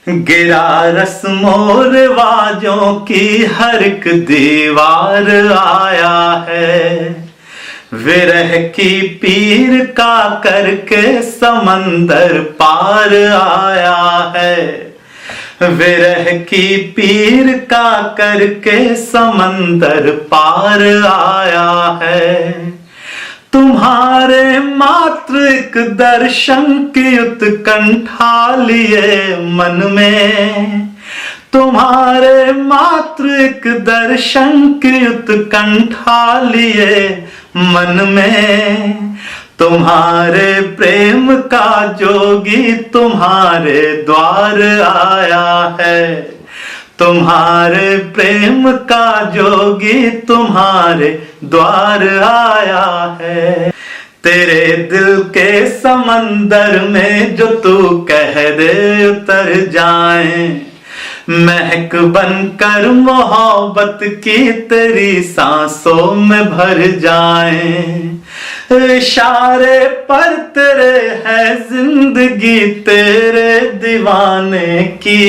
गिरा रस्मों रिवाजों की हर एक दीवार आया है। विरह की पीर का करके समंदर पार आया है। विरह की पीर का करके समंदर पार आया है। तुम्हारे मात्र एक दर्शन की उत्कंठा लिए मन में, तुम्हारे मात्र एक दर्शन की उत्कंठा लिए मन में, तुम्हारे प्रेम का जोगी तुम्हारे द्वार आया है। तुम्हारे प्रेम का जोगी तुम्हारे द्वार आया है। तेरे दिल के समंदर में जो तू कह दे उतर जाए, महक बनकर मोहब्बत की तेरी सांसों में भर जाए। इशारे पर तेरे है जिंदगी तेरे दीवाने की,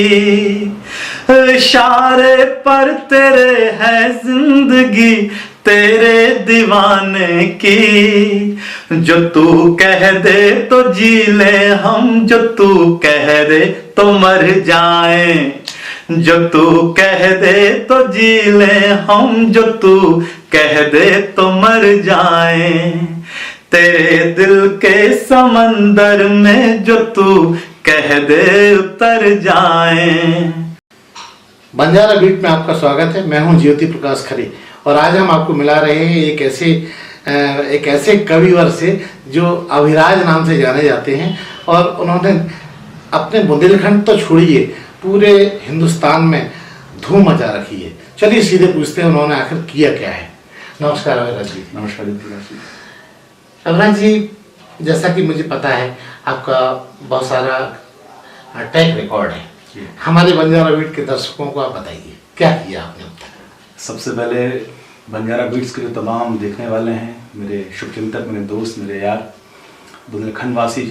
इशारे पर तेरे है जिंदगी तेरे दीवाने की। जो तू कह दे तो जी ले हम, जो तू कह दे तो मर जाए। जो तू कह दे तो जी ले हम, जो तू कह दे तो मर जाए। तेरे दिल के समंदर में जो तू कह दे उतर जाए। बंजारा बीट में आपका स्वागत है। मैं हूं ज्योति प्रकाश खरे और आज हम आपको मिला रहे हैं एक ऐसे कविवर से जो अभिराज नाम से जाने जाते हैं और उन्होंने अपने बुंदेलखंड तो छोड़िए पूरे हिंदुस्तान में धूम मचा रखी है। चलिए सीधे पूछते हैं उन्होंने आखिर किया क्या है। नमस्कार अभिराज जी। नमस्कार जी। अभिराज जी, जैसा कि मुझे पता है आपका बहुत सारा ट्रैक रिकॉर्ड है, हमारे बंजारा बीट के दर्शकों को आप बताइए क्या किया आपने अब तक। सबसे पहले बंजारा बीट्स के जो तमाम देखने वाले हैं, मेरे शुभचिंतक, मेरे दोस्त, मेरे यार, बुंदेलखंड वासी,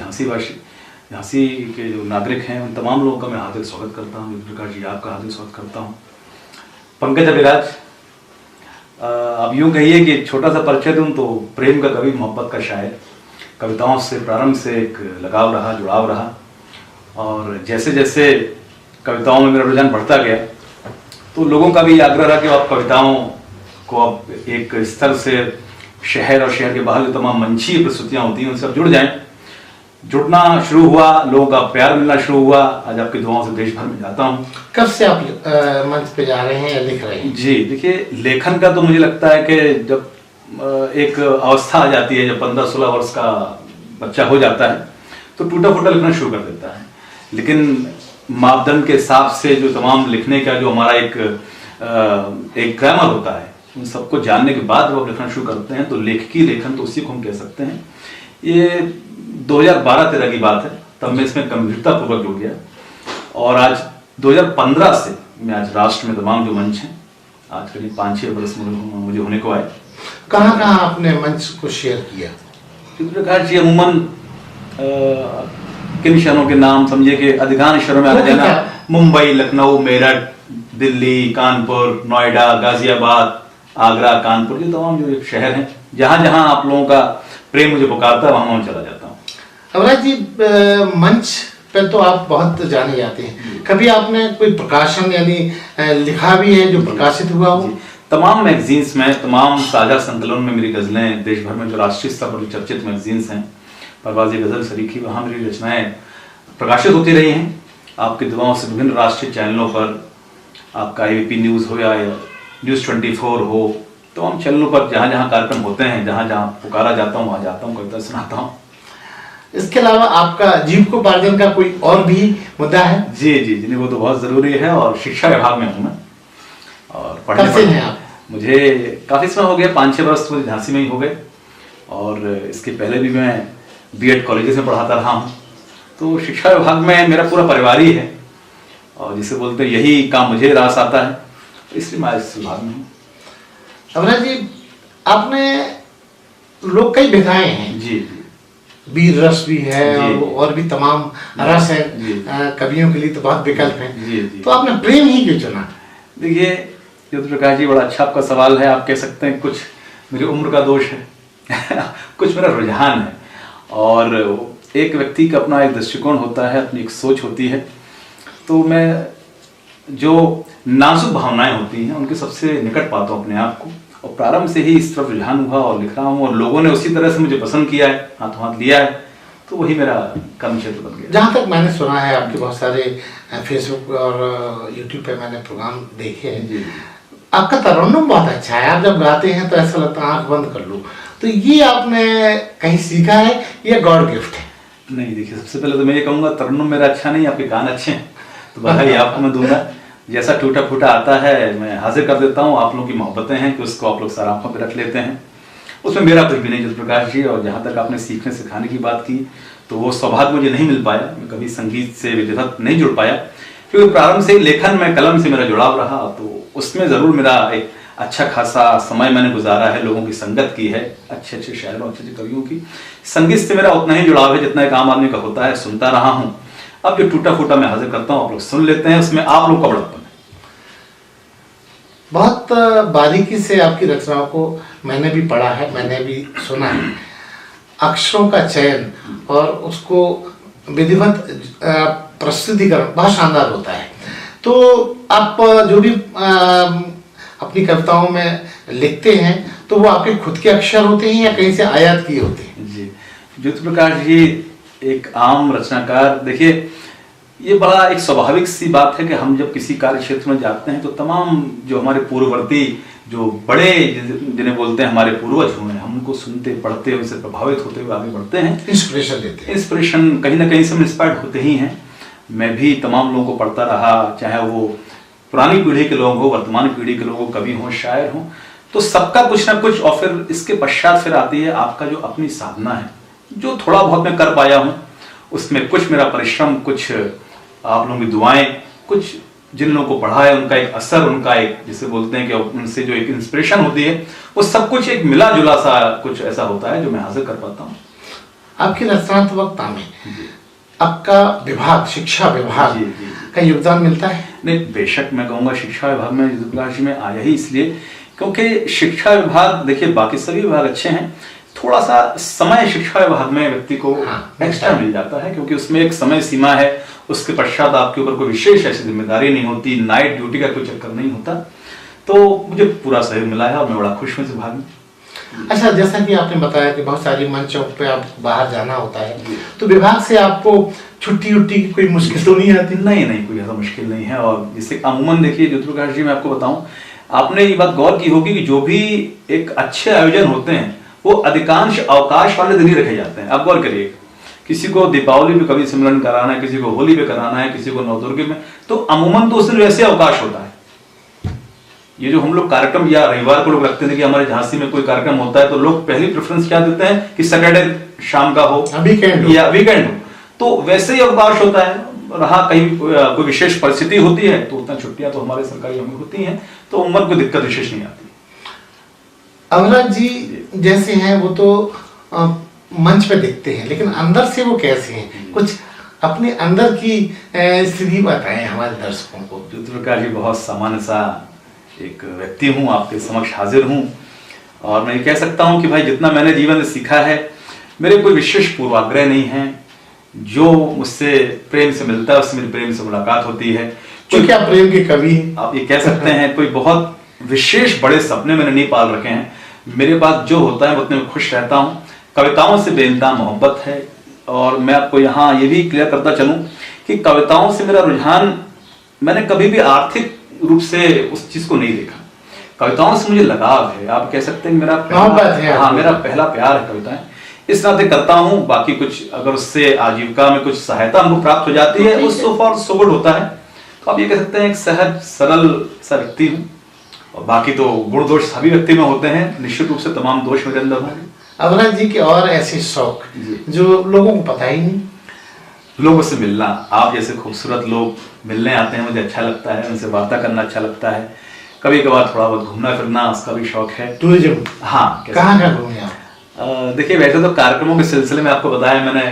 झांसी के जो नागरिक हैं, उन तमाम लोगों का मैं हार्दिक स्वागत करता हूँ। प्रकाश जी, आपका हार्दिक स्वागत करता हूँ। पंकज अभिराज, अब यूँ कहिए कि छोटा सा परिचय दूँ तो प्रेम का कवि, मोहब्बत का शायर, कविताओं से प्रारंभ से एक लगाव रहा, जुड़ाव रहा और जैसे जैसे कविताओं में मेरा रुझान बढ़ता गया तो लोगों का भी आग्रह रहा कि आप कविताओं को आप एक स्तर से शहर और शहर के बाहर जो तमाम मंचीय प्रस्तुतियाँ होती हैं उनसे आप जुड़ जाएं। जुड़ना शुरू हुआ, लोगों का प्यार मिलना शुरू हुआ। आज आपकी दुआओं से देश भर में जाता हूँ। कब से आप मंच पे जा रहे हैं या लिख रहे हैं? जी देखिए, लेखन का तो मुझे लगता है कि जब एक अवस्था आ जाती है, जब 15-16 वर्ष का बच्चा हो जाता है तो टूटा फूटा लिखना शुरू कर देता है। लेकिन मापदंड के हिसाब से जो तमाम लिखने का जो हमारा एक ग्रामर होता है, उन सबको जानने के बाद जब आप लिखना शुरू करते हैं तो लेखकी लेखन तो उसी को हम कह सकते हैं। ये 2012-13 की बात है, तब मैं इसमें गंभीरता पूर्वक जुड़ गया और आज 2015 से मैं आज राष्ट्र में तमाम जो मंच हैं, आज करीब 5-6 वर्ष मुझे होने को आए। कहाँ कहाँ आपने मंच को शेयर किया? प्रकाश जी, अमूमन किन शहरों के नाम समझिए कि अधिकांश शहरों में आ जाना, मुंबई, लखनऊ, मेरठ, दिल्ली, कानपुर, नोएडा, गाजियाबाद, आगरा, कानपुर, ये तमाम जो शहर हैं, जहां जहां आप लोगों का प्रेम मुझे पुकारता है वहां चला जाता हूँ। अभिराज जी, मंच पे तो आप बहुत जाने जाते हैं, कभी आपने कोई प्रकाशन यानी लिखा भी है जो प्रकाशित हुआ हो? तमाम मैगजीन्स में, तमाम साझा संकलन में मेरी गजलें देश भर में जो राष्ट्रीय स्तर पर चर्चित मैगजीन्स हैं, परवाज़ गजल सरीखी, वहाँ मेरी रचनाएं प्रकाशित होती रही हैं। आपकी दुआओं से विभिन्न राष्ट्रीय चैनलों पर, आपका ABP न्यूज़ हो या न्यूज़ 24 हो, तमाम चैनलों पर जहाँ जहाँ कार्यक्रम होते हैं, जहाँ जहाँ पुकारा जाता हूँ वहाँ जाता हूँ, कविता सुनाता हूँ। इसके अलावा आपका जीविकोपार्जन का कोई और भी मुद्दा है? जी जी जी, वो तो बहुत ज़रूरी है और शिक्षा विभाग में हूँ मैं और पढ़ने हैं आप? मुझे काफ़ी समय हो गया, 5-6 वर्ष मुझे झांसी में ही हो गए और इसके पहले भी मैं B.Ed कॉलेजेस में पढ़ाता रहा हूँ। तो शिक्षा विभाग में मेरा पूरा परिवार ही है और जिसे बोलते हैं यही काम मुझे रास आता है, इसलिए मैं इस विभाग में हूँ। अभिराज जी, आपने लोक कई विधाएं हैं जी, वीर रस भी है जी। और भी तमाम रस है, जी। कवियों के लिए तो बहुत विकल्प है। जी, जी। तो आपने प्रेम ही क्यों चुना? देखिए ज्योति प्रकाश जी, बड़ा अच्छा आपका सवाल है। आप कह सकते हैं कुछ मेरी उम्र का दोष है कुछ मेरा रुझान है, और एक व्यक्ति का अपना एक दृष्टिकोण होता है, अपनी एक सोच होती है। तो मैं जो नाजुक भावनाएं होती हैं उनके सबसे निकट पाता हूँ अपने आप को, और प्रारंभ से ही इस तरफ रुझान हुआ और लिख रहा हूँ, और लोगों ने उसी तरह से मुझे पसंद किया है, हाथों हाथ लिया है, तो वही मेरा कर्म क्षेत्र बन गया। जहाँ तक मैंने सुना है, आपके बहुत सारे फेसबुक और यूट्यूब पे मैंने प्रोग्राम देखे हैं, जी। आपका तरन्नुम बहुत अच्छा है। आप जब गाते हैं तो ऐसा लगता है आंख बंद कर लूँ। तो ये आपने कहीं सीखा है या गॉड गिफ्ट है? नहीं, देखिए सबसे पहले तो मैं ये कहूँगा तरन्नुम मेरा अच्छा नहीं, आपके कान अच्छे हैं, तो बधाई आपको मैं दूंगा। जैसा टूटा फूटा आता है मैं हाजिर कर देता हूँ। आप लोगों की मोहब्बतें हैं कि उसको आप लोग सराखों पे रख लेते हैं, उसमें मेरा कुछ भी नहीं ज्योति प्रकाश जी। और जहाँ तक आपने सीखने सिखाने की बात की, तो वो सौभाग्य मुझे नहीं मिल पाया, मैं कभी संगीत से विधिवत नहीं जुड़ पाया, क्योंकि प्रारंभ से लेखन में कलम से मेरा जुड़ाव रहा, तो उसमें ज़रूर मेरा एक अच्छा खासा समय मैंने गुजारा है, लोगों की संगत की है, अच्छे अच्छे शायरों, अच्छे अच्छे कवियों की। संगीत से मेरा उतना ही जुड़ाव है जितना एक आम आदमी का होता है, सुनता रहा हूँ। अब जो टूटा फूटा मैं हाजिर करता हूँ, आप लोग सुन लेते हैं, उसमें आप लोग का बड़प्पन है। बहुत बारीकी से आपकी रचनाओं को मैंने भी पढ़ा है, मैंने भी सुना है। अक्षरों का चयन और उसको विधिवत प्रस्तुतिकरण बहुत शानदार होता है। तो आप जो भी अपनी कविताओं में लिखते हैं, तो वो आपके खुद के अक्षर होते हैं या कहीं से आयात किए होते हैं? जी, ज्योति प्रकाश जी एक आम रचनाकार, देखिए ये बड़ा एक स्वाभाविक सी बात है कि हम जब किसी कार्य क्षेत्र में जाते हैं तो तमाम जो हमारे पूर्ववर्ती, जो बड़े जिन्हें बोलते हैं हमारे पूर्वज हुए हैं, हम उनको सुनते पढ़ते उनसे प्रभावित होते हुए आगे बढ़ते हैं, इंस्पिरेशन लेते हैं। इंस्पिरेशन कहीं ना कहीं से हम इंस्पायर्ड होते ही हैं। मैं भी तमाम लोगों को पढ़ता रहा, चाहे वो पुरानी पीढ़ी के लोग हो, वर्तमान पीढ़ी के लोग हो, कवि हों, शायर हों, तो सबका कुछ ना कुछ। और फिर इसके पश्चात फिर आती है आपका जो अपनी साधना है, जो थोड़ा बहुत मैं कर पाया हूँ, उसमें कुछ मेरा परिश्रम, कुछ आप लोगों की दुआएं, कुछ जिन लोगों को पढ़ा है उनका एक असर, उनका एक जिसे बोलते हैं कि उनसे जो एक इंस्पिरेशन होती है, वो सब कुछ एक मिला जुला सा कुछ ऐसा होता है जो मैं हासिल कर पाता हूँ। आपकी रचनात्मकता में आपका विभाग, शिक्षा विभाग जी, जी। का योगदान मिलता है? नहीं, बेशक मैं कहूँगा शिक्षा विभाग में ज्योति प्रकाश जी में आया ही इसलिए क्योंकि शिक्षा विभाग, देखिए बाकी सभी विभाग अच्छे हैं, थोड़ा सा समय शिक्षा विभाग में व्यक्ति को एक्स्ट्रा मिल जाता है, क्योंकि उसमें एक समय सीमा है, उसके पश्चात आपके ऊपर कोई विशेष ऐसी जिम्मेदारी नहीं होती, नाइट ड्यूटी का कोई चक्कर नहीं होता। तो मुझे पूरा सहयोग मिला है और मैं बड़ा खुश हूँ इस विभाग में। अच्छा, जैसा कि आपने बताया कि बहुत सारी मंचों पे आपको बाहर जाना होता है, तो विभाग से आपको छुट्टी उट्टी की कोई मुश्किल तो नहीं आती? नहीं नहीं, कोई ऐसा मुश्किल नहीं है। और जिससे अमूमन देखिए ज्योति प्रकाश जी, मैं आपको बताऊं, आपने ये बात गौर की होगी कि जो भी एक अच्छे आयोजन होते हैं वो अधिकांश अवकाश वाले दिन ही रखे जाते हैं। आप गौर करिए, किसी को दीपावली पे कवि सम्मेलन कराना है, किसी को होली पे कराना है, किसी को नवदुर्गे में, तो अमूमन तो उस दिन वैसे अवकाश होता है। ये जो हम लोग कार्यक्रम या रविवार को लोग रखते हैं कि हमारे झांसी में कोई कार्यक्रम होता है, तो लोग पहली प्रेफरेंस क्या देते हैं कि सैटरडे शाम का हो या वीकेंड हो, तो वैसे ही अवकाश होता है। रहा कहीं कोई विशेष परिस्थिति होती है तो उतना छुट्टियां तो हमारे सरकारी में होती हैं, तो उम्र कोई दिक्कत विशेष नहीं आती। अमरनाथ जी जैसे हैं वो तो मंच पे दिखते हैं, लेकिन अंदर से वो कैसे हैं? कुछ अपने अंदर की स्थिति बताएं हमारे दर्शकों को। ज्योति प्रकाश जी बहुत सामान्य सा एक व्यक्ति हूँ, आपके समक्ष हाजिर हूँ, और मैं ये कह सकता हूँ कि भाई जितना मैंने जीवन में सीखा है, मेरे कोई विशेष पूर्वाग्रह नहीं है। जो मुझसे प्रेम से मिलता है उससे मेरी प्रेम से मुलाकात होती है। क्योंकि आप प्रेम के कवि हैं, आप ये कह सकते हैं। कोई बहुत विशेष बड़े सपने मैंने नहीं पाल रखे हैं। मेरे पास जो होता है उतने में खुश रहता हूँ। कविताओं से बेइंतहा मोहब्बत है, और मैं आपको यहाँ ये भी क्लियर करता चलूँ कि कविताओं से मेरा रुझान, मैंने कभी भी आर्थिक रूप से उस चीज को नहीं देखा। कविताओं से मुझे लगाव है, आप कह सकते हैं मेरा मेरा पहला प्यार है कविताएं, इस नाते करता हूँ। बाकी कुछ अगर उससे आजीविका में कुछ सहायता हमको प्राप्त हो जाती है, उस सो फॉर सो गुड होता है। तो आप ये कह सकते हैं एक सहज सरल सा व्यक्ति हूँ, और बाकी तो गुण दोष सभी व्यक्ति में होते हैं, निश्चित रूप से तमाम दोष मेरे अंदर होंगे। अमरनाथ जी के और ऐसे शौक जो लोगों को पता ही नहीं? लोगों से मिलना, आप जैसे खूबसूरत लोग मिलने आते हैं, मुझे अच्छा लगता है, उनसे वार्ता करना अच्छा लगता है। कभी कभार थोड़ा बहुत घूमना फिरना, उसका भी शौक है। टूरिज्म? हाँ। कहाँ घूमे आप? देखिए वैसे तो कार्यक्रमों के सिलसिले में आपको बताया मैंने,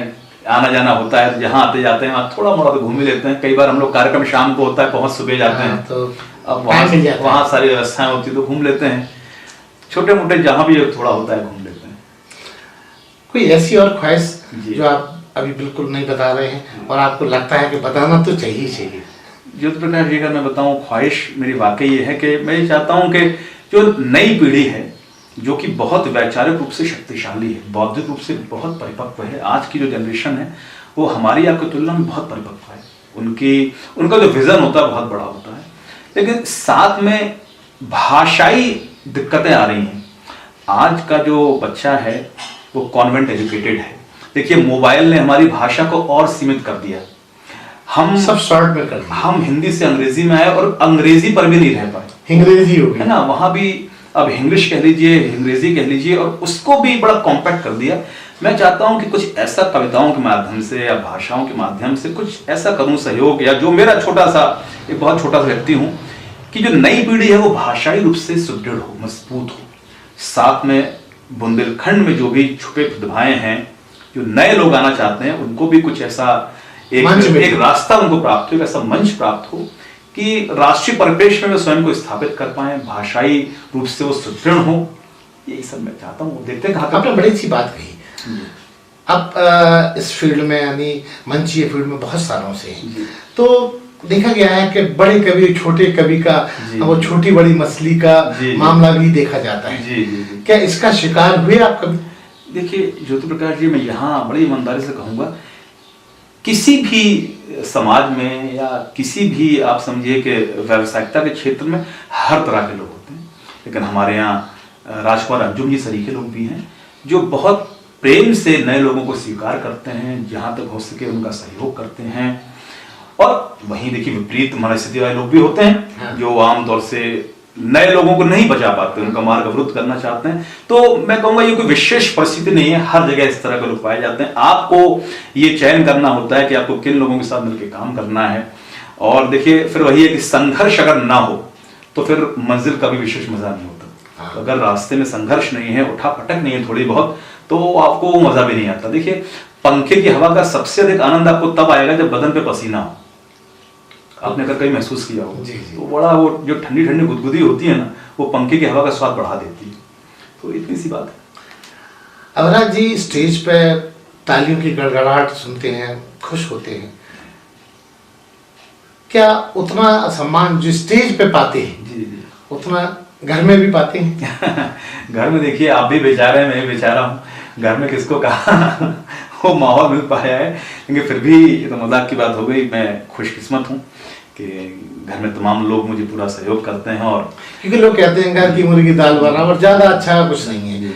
आना जाना होता है, तो जहाँ आते जाते हैं वहाँ थोड़ा मोड़ा तो घूम ही लेते हैं। कई बार हम लोग कार्यक्रम शाम को होता है, पहुंच सुबह जाते हैं, तो अब टाइम मिल जाता वहाँ है। सारी व्यवस्थाएं होती है तो घूम लेते हैं। छोटे मोटे जहाँ भी थोड़ा होता है घूम लेते हैं। कोई ऐसी और ख्वाहिश जी। जो आप अभी बिल्कुल नहीं बता रहे हैं और आपको लगता है कि बताना तो चाहिए ही चाहिए? ज्योति प्रकाश जी अगर मैं बताऊं, ख्वाहिश मेरी वाकई ये है कि मैं ये चाहता हूं कि जो नई पीढ़ी है जो कि बहुत वैचारिक रूप से शक्तिशाली है, बौद्धिक रूप से बहुत परिपक्व है, आज की जो जनरेशन है वो हमारी आपकी तुलना में बहुत परिपक्व है। उनका जो विजन होता है बहुत बड़ा होता है, लेकिन साथ में भाषाई दिक्कतें आ रही हैं। आज का जो बच्चा है वो कॉन्वेंट एजुकेटेड है। देखिए मोबाइल ने हमारी भाषा को और सीमित कर दिया। हम सब शॉर्ट में कर दिया। हम हिंदी से अंग्रेजी में आए और अंग्रेजी पर भी नहीं रह पाए, अंग्रेजी हो गई है ना, वहां भी अब इंग्लिश कह लीजिए, अंग्रेजी कह लीजिए, और उसको भी बड़ा कॉम्पैक्ट कर दिया। मैं चाहता हूं कि कुछ ऐसा कविताओं के माध्यम से या भाषाओं के माध्यम से कुछ ऐसा करूं सहयोग, या जो मेरा छोटा सा, एक बहुत छोटा सा व्यक्ति हूं, कि जो नई पीढ़ी है वो भाषाई रूप से सुदृढ़ हो, मजबूत हो। साथ में बुंदेलखंड में जो भी छुपे प्रतिभाएं हैं, जो नए लोग आना चाहते हैं, उनको भी कुछ ऐसा एक रास्ता उनको प्राप्त हो, एक ऐसा मंच प्राप्त हो कि राष्ट्रीय परिप्रेक्ष्य में वे स्वयं को स्थापित कर पाए, भाषाई रूप से वो सुदृढ़ हो। यही सब मैं चाहता हूँ। देखते हैं कहाँ आपने बड़ी अच्छी बात कही। आप इस फील्ड में यानी मंचीय फील्ड में बहुत सालों से हैं, तो देखा गया है कि बड़े कवि छोटे कवि का, वो छोटी बड़ी मछली का मामला भी देखा जाता है। जी जी जी। क्या इसका शिकार हुए आप कभी? देखिए ज्योति प्रकाश जी, मैं यहाँ बड़ी ईमानदारी से कहूँगा, किसी भी समाज में या किसी भी आप समझिए कि व्यावसायिकता के क्षेत्र में हर तरह के लोग होते हैं, लेकिन हमारे यहाँ राजकुमार अंजुम जी सरीखे लोग भी हैं जो बहुत प्रेम से नए लोगों को स्वीकार करते हैं, जहाँ तक हो सके उनका सहयोग करते हैं। और वहीं देखिए विपरीत मनस्थिति वाले लोग भी होते हैं जो आमतौर से नए लोगों को नहीं बचा पाते, उनका मार्ग अवरुद्ध करना चाहते हैं। तो मैं कहूंगा ये कोई विशेष परिस्थिति नहीं है, हर जगह इस तरह के लोग पाए जाते हैं। आपको ये चयन करना होता है कि आपको किन लोगों के साथ मिलकर काम करना है। और देखिए फिर वही है कि संघर्ष अगर ना हो तो फिर मंजिल का भी विशेष मजा नहीं होता। तो अगर रास्ते में संघर्ष नहीं है, उठा पटक नहीं है थोड़ी बहुत, तो आपको मजा भी नहीं आता। देखिए पंखे की हवा का सबसे अधिक आनंद आपको तब आएगा जब बदन पे पसीना हो। आपने अगर कहीं महसूस किया हो तो बड़ा वो जो ठंडी ठंडी गुदगुदी होती है ना, वो पंखे की हवा का स्वाद बढ़ा देती है। तो इतनी सी बात है। अवराज जी स्टेज पे तालियों की गड़गड़ाहट सुनते हैं, खुश होते हैं, क्या उतना सम्मान जो स्टेज पे पाते हैं जी जी उतना घर में भी पाते हैं? घर में देखिए आप भी बेचारे हैं, मैं भी बेचारा हूँ, घर में किसको कहा वो माहौल मिल पाया है। लेकिन फिर भी ये तो मजाक की बात हो गई, मैं खुशकिस्मत हूँ कि घर में तमाम लोग मुझे पूरा सहयोग करते हैं। और क्योंकि लोग कहते हैं घर की मुर्गी दाल बराबर, ज्यादा अच्छा कुछ नहीं है।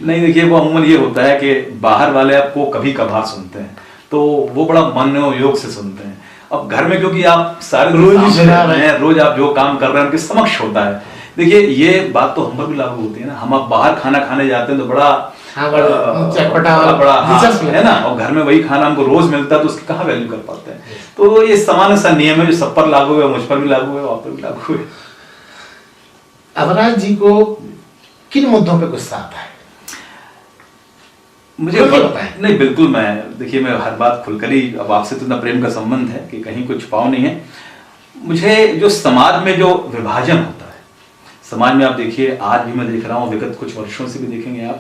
नहीं देखिए वो अमूमन ये होता है कि बाहर वाले आपको कभी कभार सुनते हैं तो वो बड़ा मनोयोग से सुनते हैं। अब घर में क्योंकि आप सारे रोज सुना रहे हैं, रोज आप जो काम कर रहे हैं उनके समक्ष होता है। देखिए ये बात तो हम पर भी लागू होती है ना, हम आप बाहर खाना खाने जाते हैं तो बड़ा चटपटा है ना, और घर में वही खाना हमको रोज मिलता है तो उसकी कहाँ वैल्यू कर पाते हैं। तो ये सामान्य सा नियम है जो सब पर लागू है, मुझ पर भी लागू है, आप पर भी लागू है। अवराज जी को किन मुद्दों पे गुस्सा आता है? मुझे नहीं, बिल्कुल मैं देखिए मैं हर बात खुलकर ही, अब आपसे तो इतना प्रेम का संबंध है कि कहीं कुछ छुपाव नहीं है। मुझे जो समाज में जो विभाजन होता है, समाज में आप देखिए आज भी मैं देख रहा हूँ, विगत कुछ वर्षों से भी देखेंगे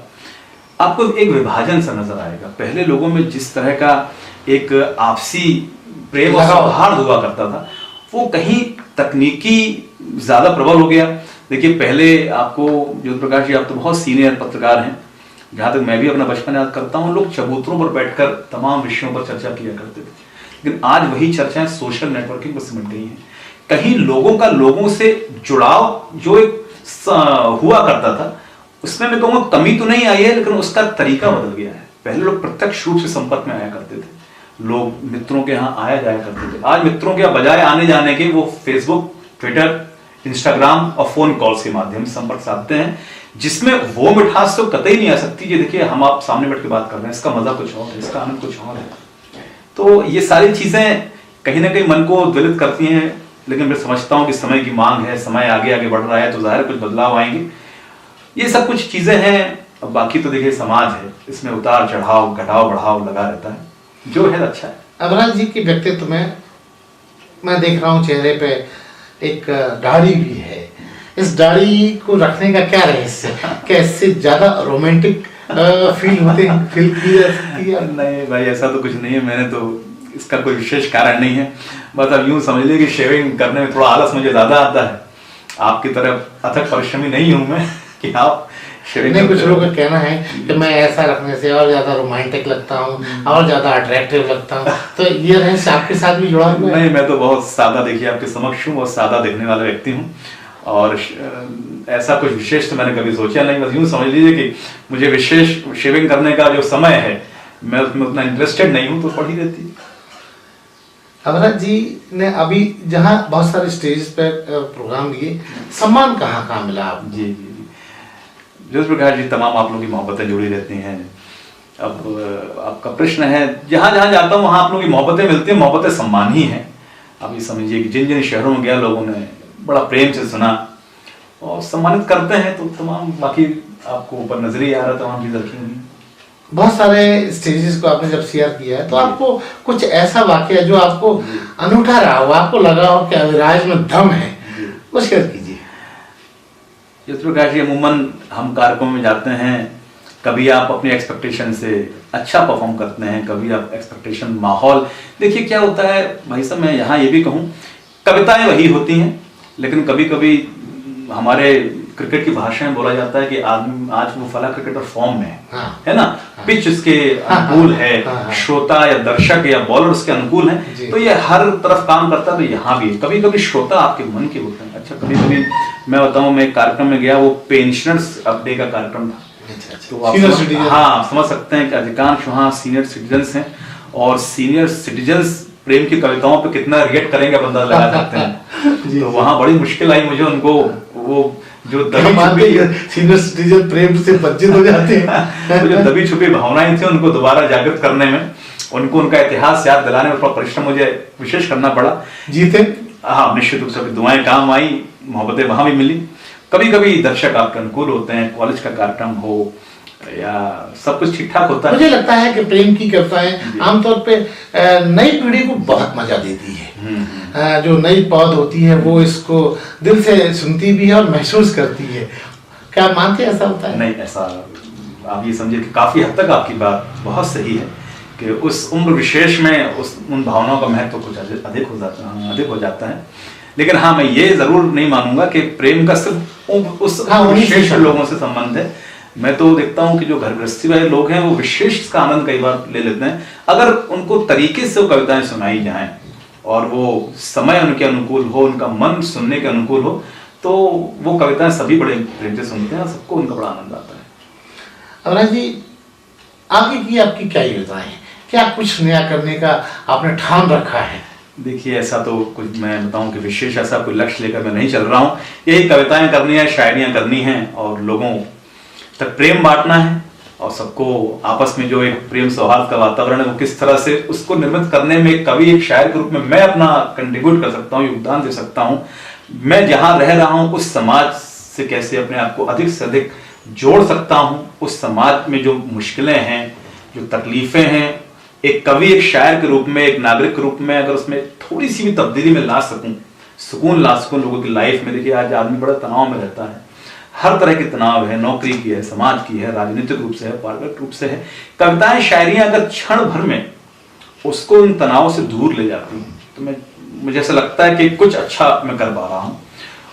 आपको एक विभाजन सा नजर आएगा। पहले लोगों में जिस तरह का एक आपसी प्रेम और सौहार्द हुआ करता था वो कहीं तकनीकी ज्यादा प्रबल हो गया। देखिए पहले आपको ज्योति प्रकाश जी, आप तो बहुत सीनियर पत्रकार हैं, जहां तक मैं भी अपना बचपन याद करता हूँ, लोग चबूतरों पर बैठकर तमाम विषयों पर चर्चा किया करते थे। लेकिन आज वही चर्चाएं सोशल नेटवर्किंग पर सिमट गई हैं। कहीं लोगों का लोगों से जुड़ाव जो एक हुआ करता था उसमें मैं कहूँगा कमी तो नहीं आई है, लेकिन उसका तरीका बदल गया है। पहले लोग प्रत्यक्ष रूप से संपर्क में आया करते थे, लोग मित्रों के यहाँ आया जाया करते थे। आज मित्रों के बजाय आने जाने के वो फेसबुक, ट्विटर, इंस्टाग्राम और फोन कॉल्स के माध्यम से संपर्क साधते हैं, जिसमें वो मिठास तो कतई नहीं आ सकती कि देखिए हम आप सामने बैठ के बात कर रहे हैं, इसका मजा कुछ और है, इसका आनंद कुछ और है। तो ये सारी चीजें कहीं ना कहीं मन को द्विलित करती हैं, लेकिन मैं समझता हूँ कि समय की मांग है, समय आगे आगे बढ़ रहा है तो जाहिर कुछ बदलाव आएंगे। ये सब कुछ चीजें हैं अब बाकी तो देखिए समाज है, इसमें उतार चढ़ाव घटाव बढ़ाव लगा रहता है, जो है अच्छा है। अमराज जी के व्यक्तित्व में मैं देख रहा हूँ चेहरे पे एक दाढ़ी भी है। इस दाढ़ी को रखने का क्या रहस्य है? क्या इससे ज्यादा रोमांटिक फील की जा सकती है? नहीं भाई, ऐसा तो कुछ नहीं है, मैंने तो इसका कोई विशेष कारण नहीं है। बस अब यूं समझ लीजिए कि शेविंग करने में थोड़ा आलस मुझे ज्यादा आता है। आपकी तरह अथक परिश्रमी नहीं हूं मैं कि आप शेविंग नहीं, कुछ लोगों का कहना है कि मैं ऐसा रखने से और ज्यादा रोमांटिक लगता हूँ और ज्यादा अट्रैक्टिव लगता हूँ, तो ये रहस्य आपके साथ भी जुड़ा हुआ है? नहीं, मैं तो बहुत सादा, देखिए आपके समक्ष हूँ, बहुत सादा दिखने वाला व्यक्ति हूँ और ऐसा कुछ विशेष तो मैंने कभी सोचा नहीं। बस यूं समझ लीजिए कि मुझे विशेष शेविंग करने का जो समय है मैं उसमें उतना इंटरेस्टेड नहीं हूँ, तो पड़ी रहती है। अमराज जी ने अभी जहाँ बहुत सारे स्टेज पे प्रोग्राम दिए, सम्मान कहाँ कहाँ मिला आपको? जी जी जी, ज्योति प्रकाश जी, तमाम आप लोगों की मोहब्बतें जुड़ी रहती हैं। अब आपका प्रश्न है, जहाँ जहाँ जाता हूँ वहाँ आप लोगों की मोहब्बतें मिलती हैं, मोहब्बतें सम्मान ही हैं। आप ये समझिए कि जिन जिन शहरों में गया लोगों ने बड़ा प्रेम से सुना और सम्मानित करते हैं, तो तमाम बाकी आपको ऊपर नजर ही आ रहा, तमाम चीज़ रखी हुई। बहुत सारे स्टेजेस को आपने जब शेयर किया है, तो आपको कुछ ऐसा वाकया जो आपको अनूठा रहा हो, आपको लगा हो कि अविराज में दम है, वो शेयर कीजिए। ज्योति प्रकाश जी, अमूमन हम कार्यक्रमों में जाते हैं, कभी आप अपनी एक्सपेक्टेशन से अच्छा परफॉर्म करते हैं, कभी आप एक्सपेक्टेशन माहौल, देखिए क्या होता है भाई साहब, मैं यहाँ ये भी कहूँ, कविताएं वही होती हैं, लेकिन कभी कभी हमारे क्रिकेट की भाषा में बोला जाता है कि आदमी आज वो फला क्रिकेटर फॉर्म में है ना, पिच उसके अनुकूल है, श्रोता या दर्शक या बॉलर उसके अनुकूल है, तो ये हर तरफ काम करता है। तो यहाँ भी कभी कभी श्रोता आपके मन के होते हैं। अच्छा, कभी कभी मैं बताऊं, मैं एक कार्यक्रम में गया, वो पेंशनर्स डे का कार्यक्रम था, तो आप समझ सकते हैं कि अधिकांश वहाँ सीनियर सिटीजन्स हैं और सीनियर सिटीजन्स प्रेम की कविताओं पे कितना रिएक्ट करेंगे आप अंदाजा लगा सकते हैं। तो वहाँ बड़ी मुश्किल आई मुझे, उनको वो जो सीनियर सिटीजन प्रेम से वंचित हो जाते हैं वो जो दबी छुपी भावनाएं थी उनको दोबारा जागृत करने में, उनको उनका इतिहास याद दिलाने में थोड़ा परिश्रम मुझे विशेष करना पड़ा। जीते? हाँ, निश्चित रूप से दुआएं काम आई, मोहब्बतें वहां भी मिली। कभी कभी दर्शक आपके अनुकूल होते हैं, कॉलेज का कार्यक्रम हो या सब कुछ ठीक ठाक होता है। मुझे लगता है कि प्रेम की कविताएं आमतौर पे नई पीढ़ी को बहुत मजा देती है। जो नई पौध होती है वो इसको दिल से सुनती भी है और महसूस करती है। क्या आप मानते हैं ऐसा होता है? नहीं, ऐसा आप ये समझिए कि काफी हद तक आपकी बात बहुत सही है कि उस उम्र विशेष में उन भावनाओं का महत्व कुछ अधिक हो जाता है। लेकिन हाँ, मैं ये जरूर नहीं मानूंगा कि प्रेम का सिर्फ उस विशेष लोगों से संबंध है। मैं तो देखता हूं कि जो घर गृहस्थी वाले लोग हैं वो विशेष का आनंद कई बार ले लेते हैं, अगर उनको तरीके से वो कविताएं सुनाई जाएं और वो समय उनके अनुकूल हो, उनका मन सुनने के अनुकूल हो, तो वो कविताएं सभी बड़े प्रेम से सुनते हैं और सबको उनका बड़ा आनंद आता है। अमराज जी, आगे की आपकी क्या योजनाएं हैं? क्या कुछ नया करने का आपने ठान रखा है? देखिए, ऐसा तो कुछ मैं बताऊं कि विशेष ऐसा कोई लक्ष्य लेकर मैं नहीं चल रहा हूँ। यही कविताएं करनी है, शायरियां करनी है और लोगों तक प्रेम बांटना है और सबको आपस में जो एक प्रेम सौहार्द का वातावरण है वो किस तरह से उसको निर्मित करने में एक कवि, एक शायर के रूप में मैं अपना कंट्रीब्यूट कर सकता हूँ, योगदान दे सकता हूँ। मैं जहाँ रह रहा हूँ उस समाज से कैसे अपने आप को अधिक से अधिक जोड़ सकता हूँ, उस समाज में जो मुश्किलें हैं, जो तकलीफें हैं, एक कवि, एक शायर के रूप में, एक नागरिक के रूप में अगर उसमें थोड़ी सी भी तब्दीली में ला सकूं, सुकून ला सकूं लोगों की लाइफ में। देखिए, आज आदमी बड़ा तनाव में रहता है, हर तरह के तनाव है, नौकरी की है, समाज की है, राजनीतिक रूप से है, पारिवारिक रूप से है। कविताएं, शायरियां अगर क्षण भर में उसको उन तनाव से दूर ले जाती हैं, तो मुझे ऐसा लगता है कि कुछ अच्छा मैं कर पा रहा हूँ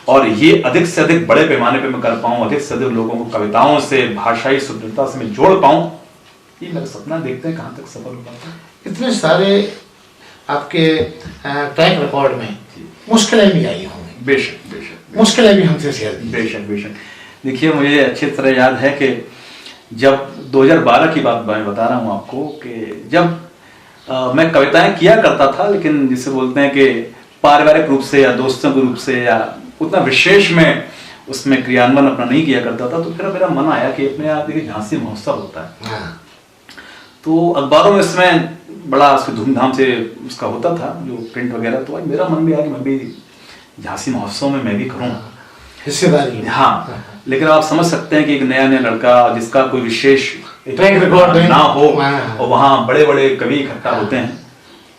और ये अधिक से अधिक बड़े पैमाने पे मैं कर पाऊँ, अधिक से अधिक लोगों को कविताओं से, भाषाई सुदृढ़ता से मैं जोड़ पाऊँ, ये मेरा सपना। देखते हैं कहाँ तक सफल हो पाता है। इतने सारे आपके ट्रैक रिकॉर्ड में मुश्किलें भी आई होंगी। बेशक बेशक, मुश्किलें भी हमसे शेयर की। बेशक बेशक। देखिए, मुझे अच्छी तरह याद है कि जब 2012 की बात मैं बता रहा हूँ आपको कि जब मैं कविताएं किया करता था, लेकिन जिसे बोलते हैं कि पारिवारिक रूप से या दोस्तों के रूप से या उतना विशेष में उसमें क्रियान्वयन अपना नहीं किया करता था, तो फिर मेरा मन आया कि अपने आप देखिए झांसी महोत्सव होता है, तो अखबारों में इसमें बड़ा उसकी धूमधाम से उसका होता था जो प्रिंट वगैरह, तो मेरा मन भी आया कि मैं भी झांसी महोत्सव में मैं भी करूँ हिस्सेदारी। हाँ, लेकिन आप समझ सकते हैं कि एक नया नया लड़का जिसका कोई विशेष ट्रैक रिकॉर्ड ना हो हाँ। और वहाँ बड़े बड़े कवि इकट्ठा होते हैं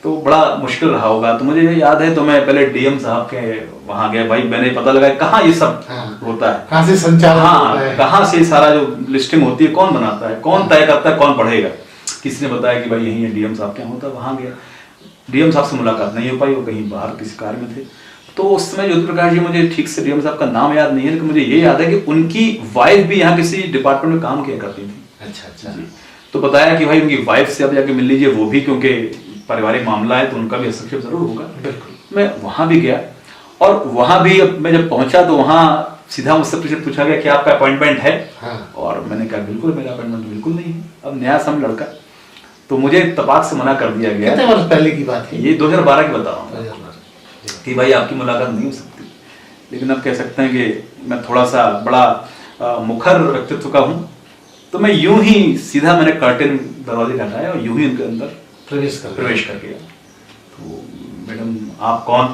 तो बड़ा मुश्किल रहा होगा। तो मुझे याद है तो मैं पहले डीएम साहब के वहाँ गया, भाई मैंने पता लगा कहाँ ये सब हाँ। होता है, कहाँ से संचालन होता हाँ है, कहाँ से सारा जो लिस्टिंग होती है, कौन बनाता है, कौन तय करता है, कौन पढ़ेगा। किसी ने बताया कि भाई यही है डीएम साहब के यहाँ होता है। वहाँ गया, डीएम साहब से मुलाकात नहीं हो पाई, वो कहीं बाहर किसी कार्य में थे। तो उस समय ज्योति प्रकाश जी, मुझे ठीक से डीएम साहब का नाम याद नहीं है, लेकिन मुझे ये याद है कि उनकी वाइफ भी यहाँ किसी डिपार्टमेंट में काम किया करती थी। अच्छा जी। तो बताया कि भाई उनकी वाइफ से अब जाके मिल लीजिए, वो भी क्योंकि पारिवारिक मामला है तो उनका भी हस्तक्षेप जरूर होगा। बिल्कुल। मैं वहां भी गया और वहां भी मैं जब पहुंचा तो वहां सीधा मुझसे पूछा गया कि आपका अपॉइंटमेंट है? हाँ। और मैंने कहा बिल्कुल मेरा अपॉइंटमेंट बिल्कुल नहीं है। अब नया सम लड़का, तो मुझे तपाक से मना कर दिया गया। कितने वर्ष पहले की बात है? ये 2012 की बता रहा हूँ 2012। कि भाई आपकी मुलाकात नहीं हो सकती। लेकिन अब कह सकते हैं कि मैं थोड़ा सा बड़ा मुखर व्यक्तित्व का हूँ, तो मैं यूं ही सीधा मैंने कर्टेन दरवाजे का हटाया और यूं ही उनके अंदर प्रवेश कर गया। तो मैडम आप कौन?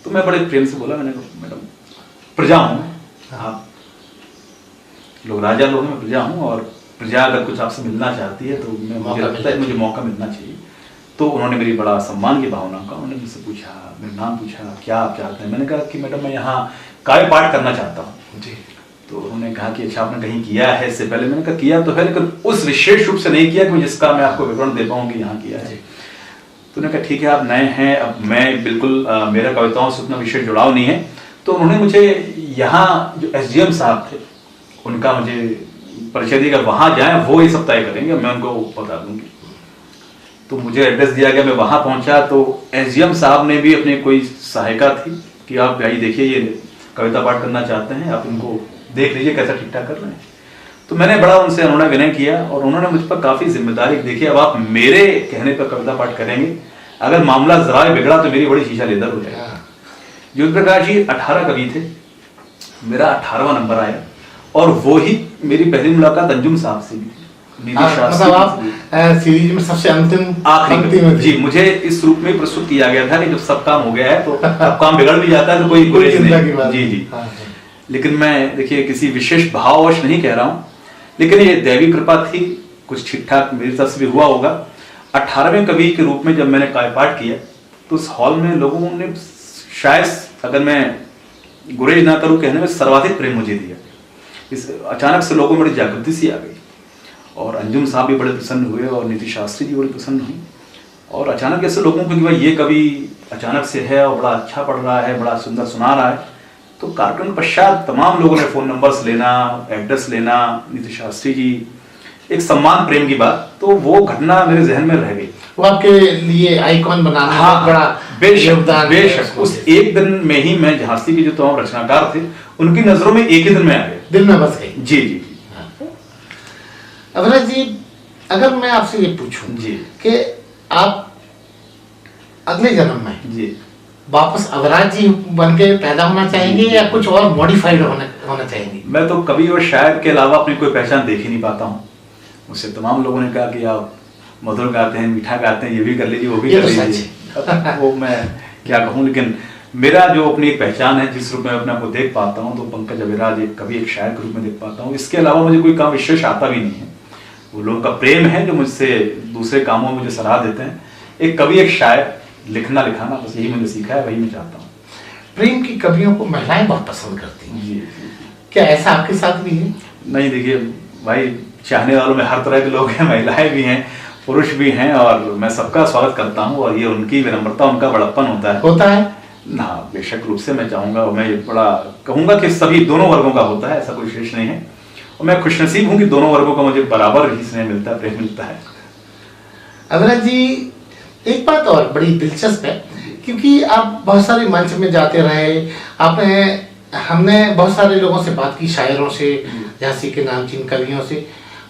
तो मैं बड़े प्रेम से बोला, मैंने कहा मैडम प्रजा हूँ मैं, आप लोग राजा लोग हैं, मैं प्रजा हूँ और प्रजा अगर कुछ आपसे मिलना चाहती है तो मुझे लगता है मुझे मौका मिलना चाहिए। तो उन्होंने मेरी बड़ा सम्मान की भावना का, उन्होंने मुझसे पूछा, मेरा नाम पूछा, क्या आप चाहते हैं? मैंने कहा कि मैडम मैं यहाँ काव्य पाठ करना चाहता हूँ जी। तो उन्होंने कहा कि अच्छा आपने कहीं किया है इससे पहले? मैंने कहा किया तो है, लेकिन उस विशेष रूप से नहीं किया कि जिसका मैं आपको विवरण दे पाऊँ कि यहाँ किया है। तो उन्होंने कहा ठीक है आप नए हैं, अब मैं बिल्कुल मेरा कविताओं से उतना विशेष जुड़ाव नहीं है। तो उन्होंने मुझे यहाँ जो एसडीएम साहब थे उनका मुझे परिचय दिया, वहाँ जाएं वो ये सब तय करेंगे, मैं उनको बता दूंगी। तो मुझे एड्रेस दिया गया, मैं वहाँ पहुँचा तो एसडीएम साहब ने भी अपनी कोई सहायिका थी कि आप भाई देखिए ये कविता पाठ करना चाहते हैं, आप इनको देख लीजिए कैसा ठीक ठाक कर रहे हैं। तो मैंने बड़ा उनसे अनुनय विनय किया और उन्होंने मुझ पर काफी जिम्मेदारी देखी, अब आप मेरे कहने पर कविता पाठ करेंगे, अगर मामला जरा बिगड़ा तो मेरी बड़ी शीशा लेदर हो जाएगा। ज्योति प्रकाश जी 18 कवि थे, मेरा 18वां नंबर आया और वो ही मेरी पहली मुलाकात अंजुम साहब से भी। मतलब आप सीरीज में सबसे अंतिम आखिरी में जी, मुझे इस रूप में प्रस्तुत किया गया था कि जब सब काम हो गया है तो अब काम बिगड़ भी जाता है तो कोई गुरेज नहीं। जी जी। लेकिन मैं देखिए किसी विशेष भाववश नहीं कह रहा हूँ, लेकिन ये दैवी कृपा थी, कुछ ठीक ठाक मेरी तरफ से भी हुआ होगा। 18वें कवि के रूप में जब मैंने काव्य पाठ किया तो उस हॉल में लोगों ने शायद, अगर मैं गुरेज ना करूं कहने में, सर्वाधिक प्रेम मुझे दिया। इस अचानक से लोगों में बड़ी जागृति सी आ गई और अंजुम साहब भी बड़े प्रसन्न हुए और नीति शास्त्री जी बड़ी प्रसन्न हुई। और अचानक ऐसे लोगों को कि भाई ये कवि अचानक से है और बड़ा अच्छा पढ़ रहा है, बड़ा सुंदर सुना रहा है। तो कार्यक्रम पश्चात तमाम लोगों ने फोन नंबर्स लेना, एड्रेस लेना, नीति शास्त्री जी, एक सम्मान प्रेम की बात, तो वो घटना मेरे जहन में रह गई। वो आपके लिए आइकॉन बनाना हाँ, बड़ा बेशक बेशक। उस एक दिन में ही मैं झांसी के जो तमाम रचनाकार थे उनकी नजरों में एक ही दिन में आ गए, दिल में बस गई। जी जी। अविनाश जी, अगर मैं आपसे ये पूछूं जी कि आप अगले जन्म में जी वापस अविनाश जी बन के पैदा होना चाहेंगे या कुछ और मॉडिफाइड होना चाहेंगे? मैं तो कवि और शायर के अलावा अपनी कोई पहचान देख ही नहीं पाता हूँ। मुझसे तमाम लोगों ने कहा कि आप मधुर गाते हैं, मीठा गाते हैं, ये भी कर लीजिए, वो भी कर लीजिए। वो मैं क्या कहूँ, लेकिन मेरा जो अपनी एक पहचान है, जिस रूप में अपने आपको देख पाता हूँ, तो पंकज अविराज एक कवि, एक शायर के रूप में देख पाता हूँ। इसके अलावा मुझे कोई काम विशेष आता भी नहीं है। वो लोगों का प्रेम है जो मुझसे दूसरे कामों में मुझे सलाह देते हैं। एक कवि, एक शायर, लिखना लिखाना, बस यही मैंने सीखा है, वही मैं चाहता हूँ। प्रेम की कवियों को महिलाएं बहुत पसंद करती हैं। जी। क्या ऐसा आपके साथ भी है? नहीं, देखिए भाई, चाहने वालों में हर तरह के लोग हैं, महिलाएं भी हैं, पुरुष भी हैं, और मैं सबका स्वागत करता हूँ। और ये उनकी विनम्रता, उनका बड़प्पन होता है ना, बेशक रूप से मैं चाहूंगा और मैं बड़ा कहूंगा कि सभी दोनों वर्गों का होता है, ऐसा कोई विशेष नहीं है। और मैं खुशनसीब हूँ कि दोनों वर्गों का मुझे बराबर ही स्नेह मिलता है, प्रेम मिलता है। अविनाश जी, एक बात और बड़ी दिलचस्प है, क्योंकि आप बहुत सारे मंच में जाते रहे, हमने बहुत सारे लोगों से बात की, शायरों से, झांसी के नामचीन कवियों से।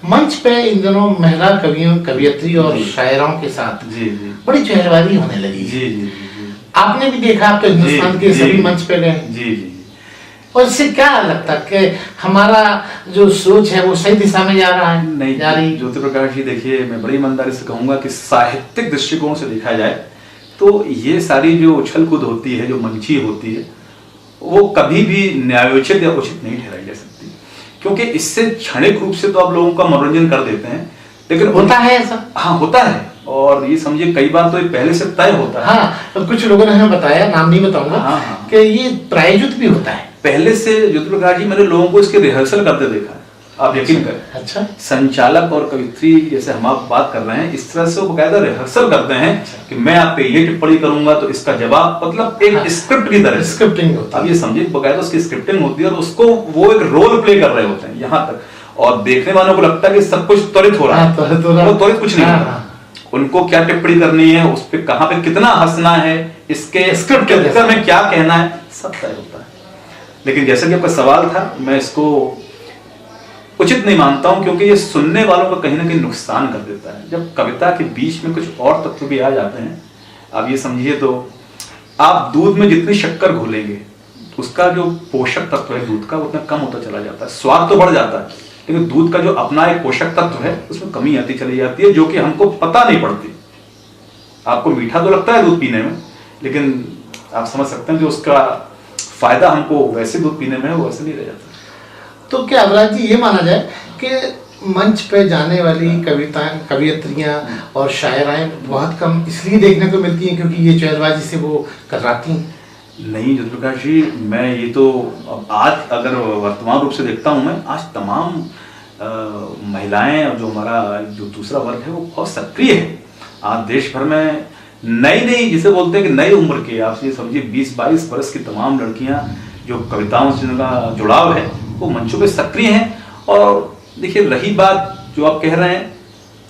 मंच पे इन दिनों महिला कवियों, कवियत्री और शायरों के साथ जी जी बड़ी चहलबाजी होने लगी। जी जी जी। आपने भी देखा, आप तो हिंदुस्तान के सभी मंच पे गए। जी जी। और इससे क्या लगता है कि हमारा जो सोच है वो सही दिशा में जा रहा है? नहीं जा रही। ज्योति प्रकाश जी, देखिए मैं बड़ी ईमानदारी से कहूंगा कि साहित्यिक दृष्टिकोण से देखा जाए तो ये सारी जो उछल कूद होती है, जो मंची होती है, वो कभी भी न्यायोचित या उचित नहीं ठहराई जा सकती। क्योंकि इससे क्षणिक रूप से तो आप लोगों का मनोरंजन कर देते हैं, लेकिन होता है ऐसा? हाँ होता है, और ये समझिए कई बार तो ये पहले से तय होता है। हाँ, तो कुछ लोगों ने हमें बताया, नाम नहीं बताऊंगा, हाँ। कि ये प्रायोजित भी होता है पहले से। ज्योतिप्रकाश जी, मैंने लोगों को इसके रिहर्सल करते देखा है, आप यकीन करें। अच्छा। संचालक और कवित्री जैसे हम आप बात कर रहे हैं, इस तरह से वो बकायदा रिहर्सल करते हैं कि मैं आप पे ये टिप्पणी करूंगा तो इसका जवाब, मतलब एक स्क्रिप्ट की तरह स्क्रिप्टिंग होती है। अब ये समझिए बकायदा उसकी स्क्रिप्टिंग होती है और उसको वो एक रोल प्ले कर रहे होते हैं यहाँ तक, और देखने वालों को लगता है कि सब कुछ त्वरित हो रहा है। वो त्वरित कुछ नहीं होता। उनको क्या टिप्पणी करनी है, उस पे कहाँ पे कितना हंसना है, इसके स्क्रिप्ट में क्या कहना है, सब तय होता है। लेकिन जैसा कि आपका सवाल था, मैं इसको उचित नहीं मानता हूं, क्योंकि ये सुनने वालों का कहीं ना कहीं नुकसान कर देता है। जब कविता के बीच में कुछ और तत्व भी आ जाते हैं, आप ये समझिए, तो आप दूध में जितनी शक्कर घोलेंगे उसका जो पोषक तत्व है दूध का उतना कम होता चला जाता है। स्वाद तो बढ़ जाता है, लेकिन दूध का जो अपना एक पोषक तत्व है उसमें कमी आती चली जाती है, जो कि हमको पता नहीं पड़ती। आपको मीठा तो लगता है दूध पीने में, लेकिन आप समझ सकते हैं जो उसका फायदा हमको वैसे दूध पीने में है वो वैसे नहीं रह जाता। तो क्या अवराज जी, ये माना जाए कि मंच पे जाने वाली कविताएं, कवियत्रियां और शायराएं बहुत कम इसलिए देखने को मिलती हैं क्योंकि ये चहलबाजी से वो कतराती हैं? नहीं ज्योतिप्रकाश जी, मैं ये तो आज अगर वर्तमान रूप से देखता हूँ, मैं आज तमाम महिलाएं और जो हमारा जो दूसरा वर्ग है वो बहुत सक्रिय है। आज देश भर में नई जिसे बोलते हैं कि नई उम्र के, आप ये समझिए 20-22 वर्ष की तमाम लड़कियां जो कविताओं से जिनका जुड़ाव है वो मंचों पे सक्रिय हैं। और देखिए रही बात जो आप कह रहे हैं,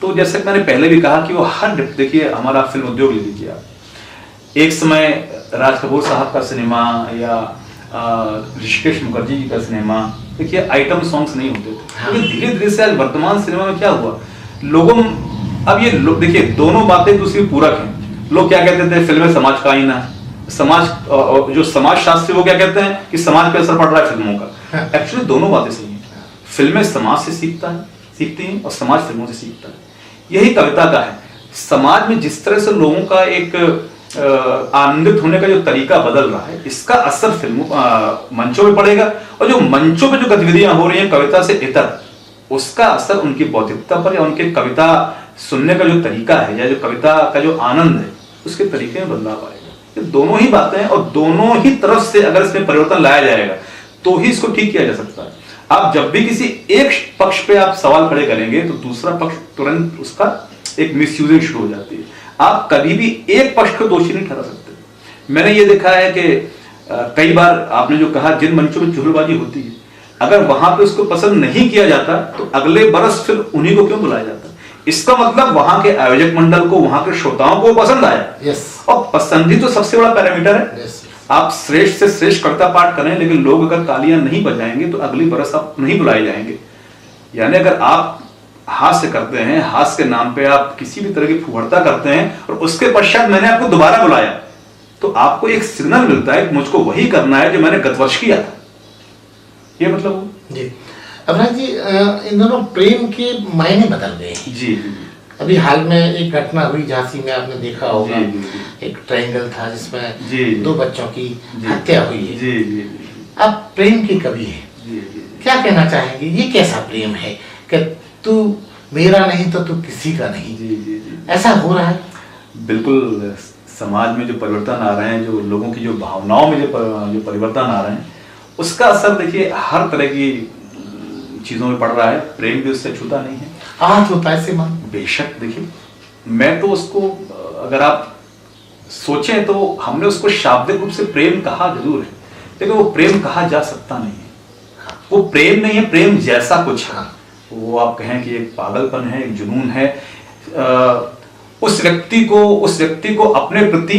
तो जैसे मैंने पहले भी कहा कि वो हर, देखिए हमारा फिल्म उद्योग ले लीजिए आप, एक समय राज कपूर साहब का सिनेमा या ऋषिकेश मुखर्जी जी का सिनेमा, देखिए आइटम सॉन्ग्स नहीं होते थे। लेकिन धीरे धीरे से आज वर्तमान सिनेमा में क्या हुआ, लोगों, अब ये देखिए दोनों बातें दूसरी पूरक हैं। लोग क्या कहते थे, फिल्में समाज का आईना है, समाज, जो समाज शास्त्री वो क्या कहते हैं कि समाज पे असर पड़ रहा है फिल्मों का। एक्चुअली दोनों बातें सही हैं। फिल्में समाज से सीखती हैं और समाज फिल्मों से सीखता है। यही कविता का है। समाज में जिस तरह से लोगों का एक आनंदित होने का जो तरीका बदल रहा है, इसका असर फिल्मों मंचों में पड़ेगा, और जो मंचों पे जो गतिविधियां हो रही हैं कविता से इतर, उसका असर उनकी बौद्धिकता पर या उनके कविता सुनने का जो तरीका है या जो कविता का जो आनंद है उसके तरीके में बदलाव आएगा। ये दोनों ही बातें हैं, और दोनों ही तरफ से अगर इसमें परिवर्तन लाया जाएगा तो ही इसको ठीक किया जा सकता है। आप जब भी किसी एक पक्ष पे आप सवाल खड़े करेंगे तो दूसरा पक्ष तुरंत उसका एक मिसयूजिंग शुरू हो जाती है। आप कभी भी एक पक्ष को दोषी नहीं ठहरा सकते। मैंने ये देखा है कि कई बार आपने जो कहा, जिन मंचों में चुगलबाजी होती है, अगर वहां पे उसको पसंद नहीं किया जाता तो अगले बरस फिर उन्हीं को क्यों बुलाया जाता। इसका मतलब वहां के आयोजक मंडल को, वहां के श्रोताओं को पसंद आया। और पसंद ही तो सबसे बड़ा पैरामीटर है। आप श्रेष्ठ से श्रेष्ठ कविता पाठ करें, लेकिन लोग अगर तालियां नहीं बजाएंगे तो अगली बरस आप नहीं बुलाए जाएंगे। यानी अगर आप हास्य करते हैं, हास्य के नाम पे आप किसी भी तरह की फुहड़ता करते हैं और उसके पश्चात मैंने आपको दोबारा बुलाया, तो आपको एक सिग्नल मिलता है कि मुझको वही करना है जो मैंने गत वर्ष किया था। ये मतलब जी। अवराज जी, इन दोनों प्रेम के मायने बदल गए हैं। जी। अभी हाल में एक घटना हुई झांसी में, आपने देखा होगा। एक ट्रायंगल था जिसमें 2 बच्चों की हत्या हुई है। जी। आप प्रेम की कवि हैं, क्या कहना चाहेंगे? ये कैसा प्रेम है कि तू मेरा नहीं तो तू किसी का नहीं? जी। ऐसा हो रहा है? बिल्कुल, समाज में जो परिवर्तन आ रहे हैं, जो लोगों की जो भावनाओं में जो परिवर्तन आ रहे हैं, उसका असर देखिए हर तरह की चीजों में पड़ रहा है। प्रेम भी उससे छूता नहीं है। आहत होता है ऐसे मन। बेशक, देखिए मैं तो उसको, अगर आप सोचें तो हमने उसको शाब्दिक रूप से प्रेम कहा जरूर है, लेकिन वो प्रेम कहा जा सकता नहीं है। वो प्रेम नहीं है, प्रेम जैसा कुछ है। वो आप कहें कि एक पागलपन है, एक जुनून है। उस व्यक्ति को अपने प्रति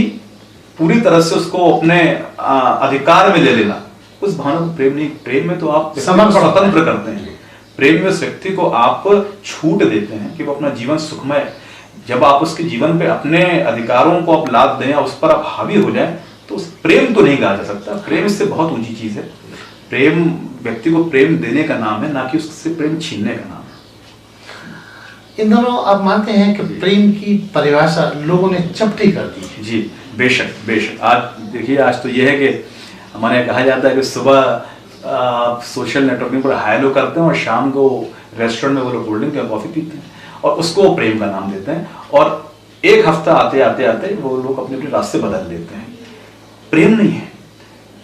पूरी तरह से उसको अपने अधिकार में ले लेना, उस भावना को प्रेम नहीं। प्रेम में तो आप स्वतंत्र करते हैं। प्रेम में उस व्यक्ति को आप छूट देते हैं कि वो अपना जीवन सुखमय, जब आप उसके जीवन पे अपने अधिकारों को आप लाद दें, उस पर आप हावी हो जाएं, तो उस प्रेम तो नहीं कहा जा सकता। प्रेम इससे बहुत ऊंची चीज है। प्रेम व्यक्ति को प्रेम देने का नाम है, ना कि उससे प्रेम छीनने का नाम है। इन दोनों आप मानते हैं कि प्रेम की परिभाषा लोगों ने चपटी कर दी है? जी बेशक। आज देखिए, आज तो यह है कि हमारे कहा जाता है कि सुबह सोशल नेटवर्किंग पर हाई लो करते हैं और शाम को रेस्टोरेंट में वो लोग कोल्ड ड्रिंक या कॉफी पीते हैं और उसको वो प्रेम का नाम देते हैं, और एक हफ्ता आते आते आते वो लोग अपने अपने रास्ते बदल लेते हैं। प्रेम नहीं है।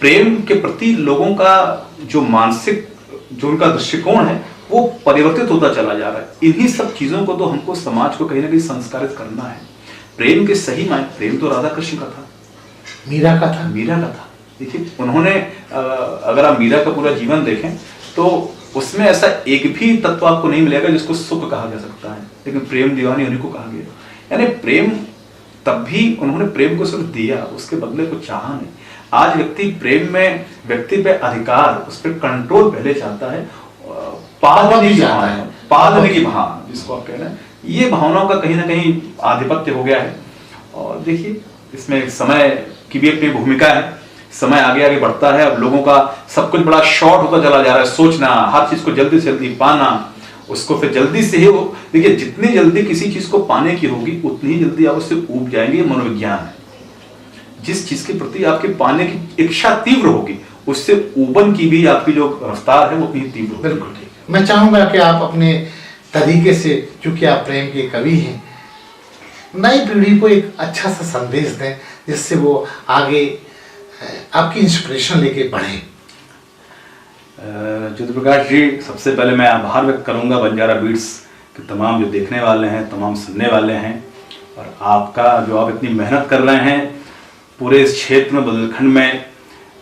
प्रेम के प्रति लोगों का जो मानसिक, जो उनका दृष्टिकोण है, वो परिवर्तित होता चला जा रहा है। इन्हीं सब चीजों को तो हमको समाज को कहीं ना कहीं संस्कारित करना है। प्रेम के सही मायने, प्रेम तो राधा कृष्ण का था, मीरा का था, मीरा का था। देखिए उन्होंने, अगर आप मीरा का पूरा जीवन देखें तो उसमें ऐसा एक भी तत्व आपको नहीं मिलेगा जिसको सुख कहा जा सकता है, लेकिन प्रेम दीवानी उन्हीं को कहा गया। यानी प्रेम, तब भी उन्होंने प्रेम को सिर्फ दिया, उसके बदले को चाहा नहीं। आज व्यक्ति प्रेम में व्यक्ति पे अधिकार, उस पर कंट्रोल पहले चाहता है, पालने की भावना, पालने की भावना जिसको आप कह रहे हैं, ये भावनाओं का कहीं ना कहीं आधिपत्य हो गया है। और देखिए इसमें समय की भी अपनी भूमिका है। समय आगे आगे बढ़ता है, अब लोगों का सब कुछ बड़ा शॉर्ट होता चला जा रहा है, सोचना, हर चीज को जल्दी से जल्दी पाना, उसको फिर जल्दी से ही वो, देखिए जितनी जल्दी किसी चीज को पाने की होगी उतनी ही जल्दी आप उससे ऊब जाएंगे। मनोविज्ञान है, जिस चीज के प्रति आपके पाने की इच्छा तीव्र होगी उससे ऊबन की भी आपकी जो रफ्तार है वो उतनी तीव्र होगी। बिल्कुल ठीक। मैं चाहूंगा कि आप अपने तरीके से, चूंकि आप प्रेम के कवि हैं, नई पीढ़ी को एक अच्छा सा संदेश दें जिससे वो आगे आपकी इंस्पिरेशन लेके बढ़े। ज्योति प्रकाश जी, सबसे पहले मैं आभार व्यक्त करूंगा बंजारा बीट्स के तमाम जो देखने वाले हैं, तमाम सुनने वाले हैं, और आपका जो आप इतनी मेहनत कर रहे हैं पूरे इस क्षेत्र में, बुंदेलखंड में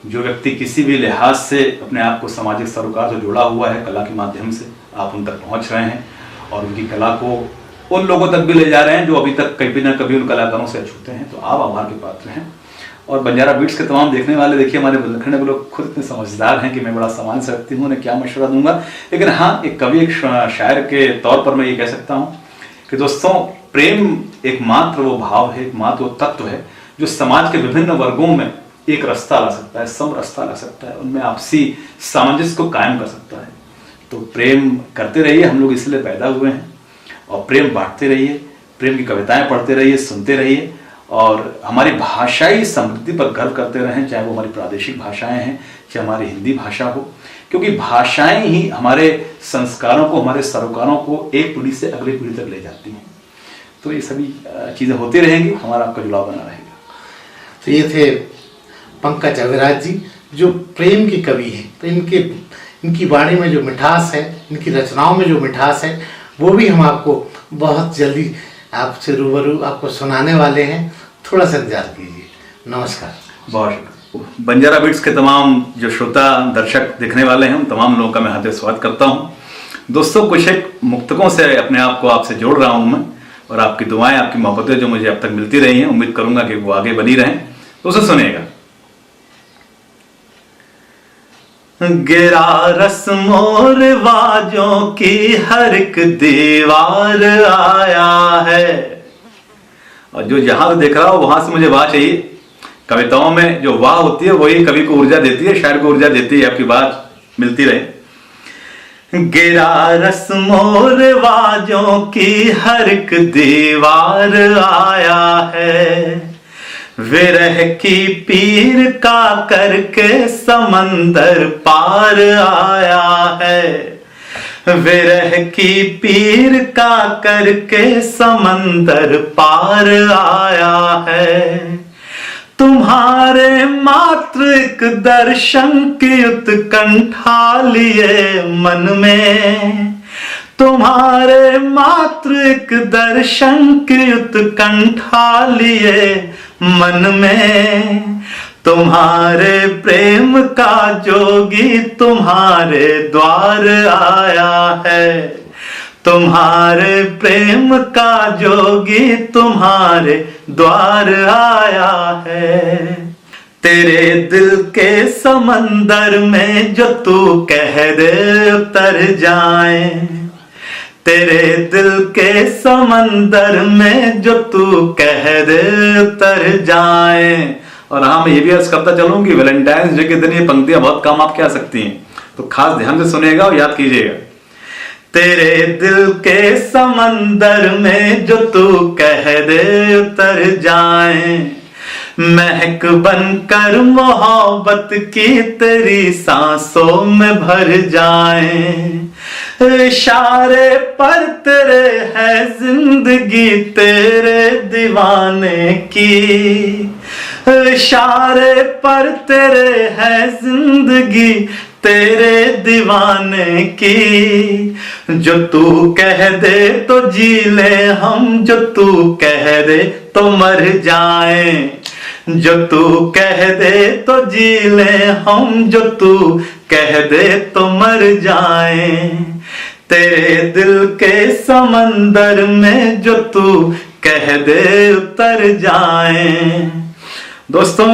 जो व्यक्ति किसी भी लिहाज से अपने आप को सामाजिक सरोकार से जुड़ा हुआ है, कला के माध्यम से आप उन तक पहुंच रहे हैं और उनकी कला को उन लोगों तक भी ले जा रहे हैं जो अभी तक कभी ना कभी उन कलाकारों से अछूते हैं, तो आप आभार के पात्र हैं। और बंजारा बीट्स के तमाम देखने वाले, देखिए हमारे बुंदेलखंड के लोग खुद इतने समझदार हैं कि मैं बड़ा सामान्य से व्यक्ति हूँ, उन्हें क्या मशवरा दूंगा, लेकिन हाँ, एक कवि, एक शायर के तौर पर मैं ये कह सकता हूँ कि दोस्तों, प्रेम एकमात्र वो भाव है, एकमात्र वो तत्व है जो समाज के विभिन्न वर्गों में एक रास्ता ला सकता है, सम रास्ता ला सकता है, उनमें आपसी सामंजस्य को कायम कर सकता है। तो प्रेम करते रहिए, हम लोग इसलिए पैदा हुए हैं, और प्रेम बांटते रहिए, प्रेम की कविताएं पढ़ते रहिए, सुनते रहिए, और हमारी भाषाई समृद्धि पर गर्व करते रहें, चाहे वो हमारी प्रादेशिक भाषाएं हैं, चाहे हमारी हिंदी भाषा हो, क्योंकि भाषाएं ही हमारे संस्कारों को, हमारे सरोकारों को एक पीढ़ी से अगली पीढ़ी तक ले जाती हैं। तो ये सभी चीज़ें होती रहेंगी, हमारा आपका जुड़ाव बना रहेगा। तो ये थे पंकज अविराज जी, जो प्रेम के कवि हैं। तो इनकी वाणी में जो मिठास है, इनकी रचनाओं में जो मिठास है, वो भी हम आपको बहुत जल्दी आपसे रूबरू आपको सुनाने वाले हैं। थोड़ा सा इंतजार कीजिए। नमस्कार। बहुत शुक्रिया। बंजारा बीट्स के तमाम जो श्रोता दर्शक देखने वाले हैं, उन तमाम लोगों का मैं हार्दिक स्वागत करता हूं। दोस्तों, कुछ एक मुक्तकों से अपने आप को आपसे जोड़ रहा हूं मैं, और आपकी दुआएं, आपकी मोहब्बतें जो मुझे अब तक मिलती रही हैं, उम्मीद करूंगा कि वो आगे बनी रहें। तो उसे सुनिएगा। गिरा रस्मों रिवाजों की हर एक दीवार आया है, और जो जहां से देख रहा हो वहां से मुझे वाह चाहिए। कविताओं में जो वाह होती है वही कवि को ऊर्जा देती है, शायर को ऊर्जा देती है। आपकी बात मिलती रहे। गिरा रस्मों रिवाजों की हर एक दीवार आया है, विरह की पीर का करके समंदर पार आया है, विरह की पीर का करके समंदर पार आया है। तुम्हारे मात्र एक दर्शन की उत्कंठा लिए मन में, तुम्हारे मात्र एक दर्शन की उत्कंठा लिए मन में, तुम्हारे प्रेम का जोगी तुम्हारे द्वार आया है, तुम्हारे प्रेम का जोगी तुम्हारे द्वार आया है। तेरे दिल के समंदर में जो तू कह दे उतर जाए, तेरे दिल के समंदर में जो तू कह दे उतर जाए। और हाँ, मैं ये भी अर्ज करता चलूं कि वैलेंटाइंस डे के दिन ये पंक्तियां बहुत काम आपके आ सकती हैं, तो खास ध्यान से सुनिएगा और याद कीजिएगा। तेरे दिल के समंदर में जो तू कह दे उतर जाए, महक बनकर मोहब्बत की तेरी सांसों में भर जाएं, इशारे पर तेरे है जिंदगी तेरे दीवाने की, इशारे पर तेरे है जिंदगी तेरे दीवाने की, जो तू कह दे तो जी ले हम, जो तू कह दे तो मर जाएं, जो तू कह दे तो जी ले हम, जो तू कह दे तो मर जाएं, तेरे दिल के समंदर में जो तू कह दे उतर जाएं। दोस्तों,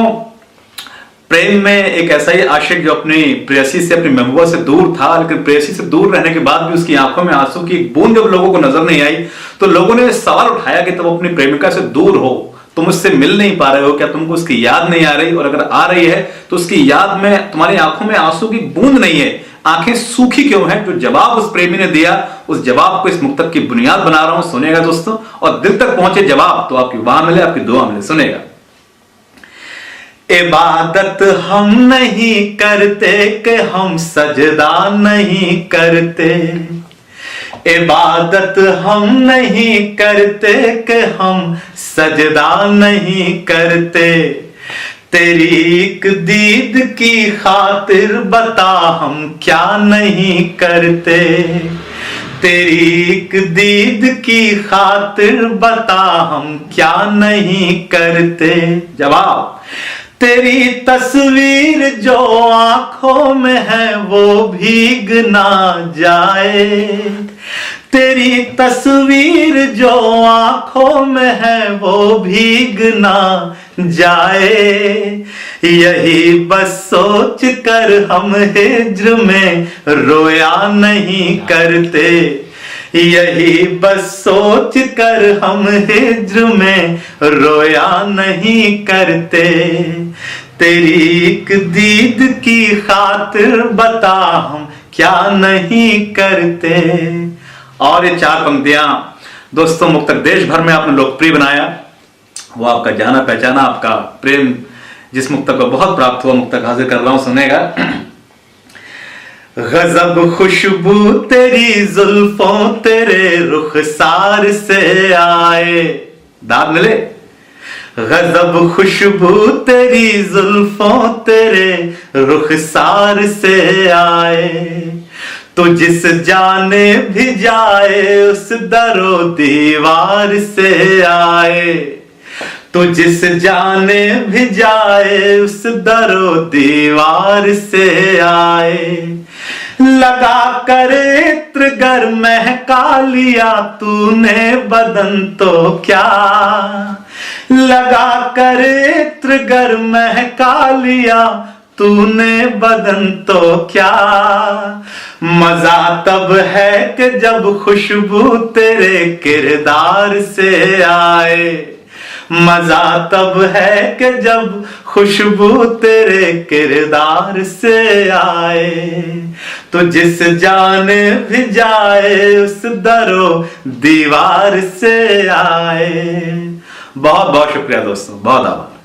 प्रेम में एक ऐसा ही आशिक जो अपनी प्रेयसी से, अपनी महबूबा से दूर था, लेकिन प्रेयसी से दूर रहने के बाद भी उसकी आंखों में आंसू की एक बूंद जब लोगों को नजर नहीं आई तो लोगों ने सवाल उठाया कि तुम अपनी प्रेमिका से दूर हो, तुम उससे मिल नहीं पा रहे हो, क्या तुमको उसकी याद नहीं आ रही? और अगर आ रही है तो उसकी याद में तुम्हारी आंखों में आंसू की बूंद नहीं है, आंखें सूखी क्यों हैं? जो जवाब उस प्रेमी ने दिया, उस जवाब को इस मुक्तक की बुनियाद बना रहा हूं, सुनेगा दोस्तों, और दिल तक पहुंचे जवाब तो आपकी वाह मिले, आपकी दुआ मिले। सुनेगा। इबादत हम नहीं करते कि हम सजदा नहीं करते, इबादत हम नहीं करते कि हम सजदा नहीं करते, तेरी एक दीद की खातिर बता हम क्या नहीं करते, तेरी एक दीद की खातिर बता हम क्या नहीं करते। जवाब, तेरी तस्वीर जो आंखों में है वो भीग ना जाए, तेरी तस्वीर जो आंखों में है वो भीग ना जाए, यही बस सोच कर हम हिज्र में रोया नहीं करते, यही बस सोच कर हम हिज्र में रोया नहीं करते, तेरी एक दीद की खातिर बता हम क्या नहीं करते। और ये चार पंक्तियां दोस्तों मुक्तक देश भर में आपने लोकप्रिय बनाया, वो आपका जाना पहचाना, आपका प्रेम जिस मुक्तक को बहुत प्राप्त हुआ, मुक्तक हाजिर कर रहा हूं, सुनेगा। गजब खुशबू तेरी जुल्फों तेरे रुखसार से आए, दाद मिले। गजब खुशबू तेरी जुल्फों तेरे रुखसार से आए, तो जिस जाने भी जाए उस दरो दीवार से आए, तो जिस जाने भी जाए उस दरो दीवार से आए, लगा कर इत्र गर महका लिया तूने बदन तो क्या, लगा कर इत्र गर महका लिया तूने बदन तो क्या, मजा तब है कि जब खुशबू तेरे किरदार से आए, मजा तब है कि जब खुशबू तेरे किरदार से आए, तो जिस जाने भी जाए उस दरो दीवार से आए। बहुत बहुत शुक्रिया दोस्तों, बहुत आभार।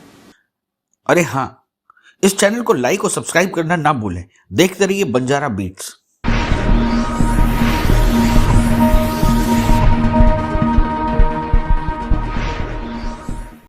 अरे हाँ, इस चैनल को लाइक और सब्सक्राइब करना ना भूलें। देखते रहिए बंजारा बीट्स।